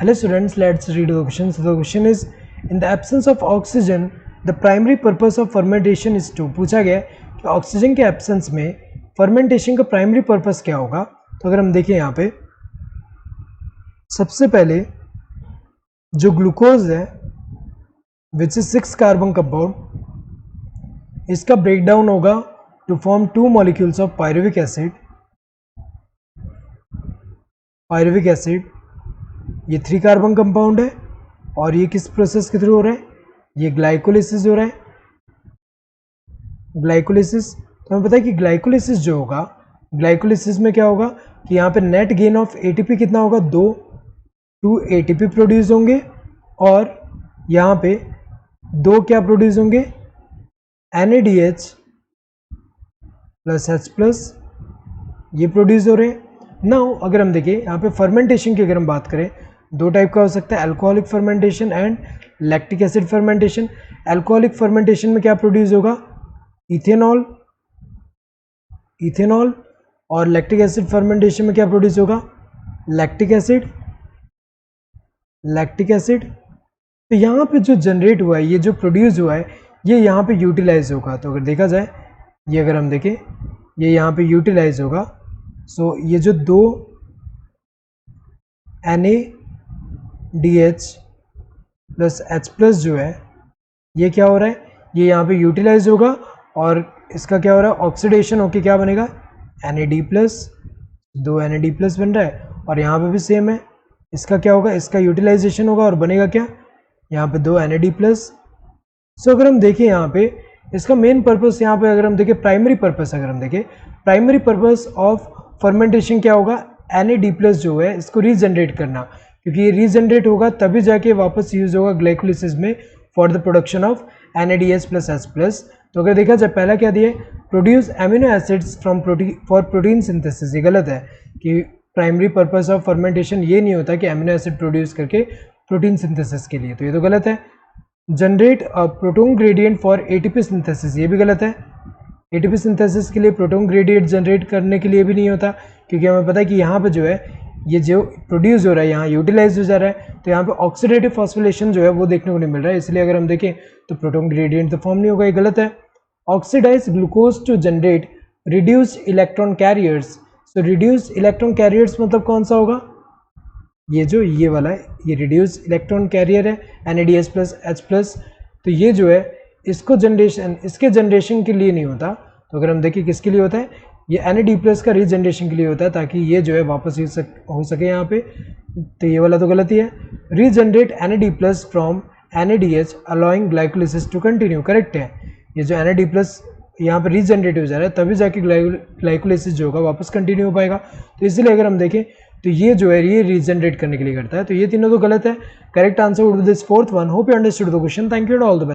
Hello students, let's read the question. So the question is, in the absence of oxygen, the primary purpose of fermentation is to. पूछा गया है कि oxygen के absence में fermentation का primary purpose क्या होगा. तो अगर हम देखें यहाँ पे सबसे पहले जो ग्लूकोज है विच इज 6 कार्बन कंपाउंड, इसका ब्रेकडाउन होगा to form 2 molecules of pyruvic acid. Pyruvic acid ये 3 कार्बन कंपाउंड है और ये किस प्रोसेस के थ्रू हो रहा है, ये ग्लाइकोलिसिस हो रहा है. ग्लाइकोलिसिस, तो हमें पता है कि ग्लाइकोलिसिस जो होगा, ग्लाइकोलिसिस में क्या होगा कि यहाँ पे नेट गेन ऑफ एटीपी कितना होगा, 2 एटीपी प्रोड्यूस होंगे और यहाँ पे 2 क्या प्रोड्यूस होंगे, NADH प्लस H प्लस, ये प्रोड्यूस हो रहे हैं. नाउ अगर हम देखें यहाँ पे फर्मेंटेशन की अगर हम बात करें, 2 टाइप का हो सकता है, alcoholic fermentation and lactic acid fermentation. Alcoholic fermentation में क्या प्रोड्यूस होगा, इथेनॉल और लैक्टिक एसिड फर्मेंटेशन में क्या प्रोड्यूस होगा, लैक्टिक एसिड. तो यहाँ पे जो जनरेट हुआ है, ये जो प्रोड्यूस हुआ है, ये यहाँ पे यूटिलाइज होगा. तो अगर देखा जाए, ये अगर हम देखें, ये यहाँ पे यूटिलाइज होगा. सो ये जो 2 NADH प्लस H प्लस जो है, ये क्या हो रहा है, ये यहाँ पे यूटिलाइज होगा और इसका क्या हो रहा है, ऑक्सीडेशन होके क्या बनेगा, NAD प्लस, 2 NAD प्लस बन रहा है. और यहाँ पे भी सेम है, इसका क्या होगा, इसका यूटिलाइजेशन होगा और बनेगा क्या, यहाँ पे 2 NAD प्लस. सो अगर हम देखें यहाँ पे इसका मेन पर्पस, यहाँ पे अगर हम देखें प्राइमरी पर्पस, अगर हम देखें प्राइमरी पर्पस ऑफ फर्मेंटेशन क्या होगा, NAD प्लस जो है इसको रीजनरेट करना, क्योंकि ये रीजनरेट होगा तभी जाके वापस यूज होगा ग्लाइकोलिसिस में for the production of NADH plus H plus. तो अगर देखा जाए, पहला क्या दिया है, produce amino acids from for protein synthesis. ये गलत है कि प्राइमरी पर्पस ऑफ फर्मेंटेशन ये नहीं होता कि एमिनो एसिड प्रोड्यूस करके प्रोटीन सिंथेसिस के लिए, तो ये तो गलत है. Generate a proton gradient for ATP synthesis, ये भी गलत है. ATP सिंथेसिस के लिए प्रोटोन ग्रेडियंट जनरेट करने के लिए भी नहीं होता, क्योंकि हमें पता है कि यहाँ पे जो है ये जो प्रोड्यूस हो रहा है यहाँ यूटिलाइज हो जा रहा है, तो यहाँ पे ऑक्सीडेटिव फॉस्फोरिलेशन जो है वो देखने को नहीं मिल रहा है. इसलिए अगर हम देखें तो प्रोटोन ग्रेडियंट तो फॉर्म नहीं होगा, ये गलत है. Oxidise glucose to generate reduced electron carriers. So reduced electron carriers मतलब कौन सा होगा, ये जो ये वाला है, ये रिड्यूस्ड इलेक्ट्रॉन कैरियर है, NADH प्लस H प्लस. तो ये जो है इसको जनरेशन, इसके जनरेशन के लिए नहीं होता. तो अगर हम देखें किसके लिए होता है, ये NAD प्लस का रीजनरेशन के लिए होता है, ताकि ये जो है वापस हो सके यहाँ पे. तो ये वाला तो गलत ही है. Regenerate NAD plus from NADH allowing glycolysis to continue, correct है. ये जो NAD प्लस यहाँ पे रीजनरेट हो जा रहा है, तभी जाके ग्लाइकोलिसिस जो होगा वापस कंटिन्यू हो पाएगा. तो इसलिए अगर हम देखें तो ये जो है ये रीजनरेट करने के लिए करता है. तो ये तीनों तो गलत है. Correct answer would be this fourth one. Hope you understood the question. Thank you and all the best.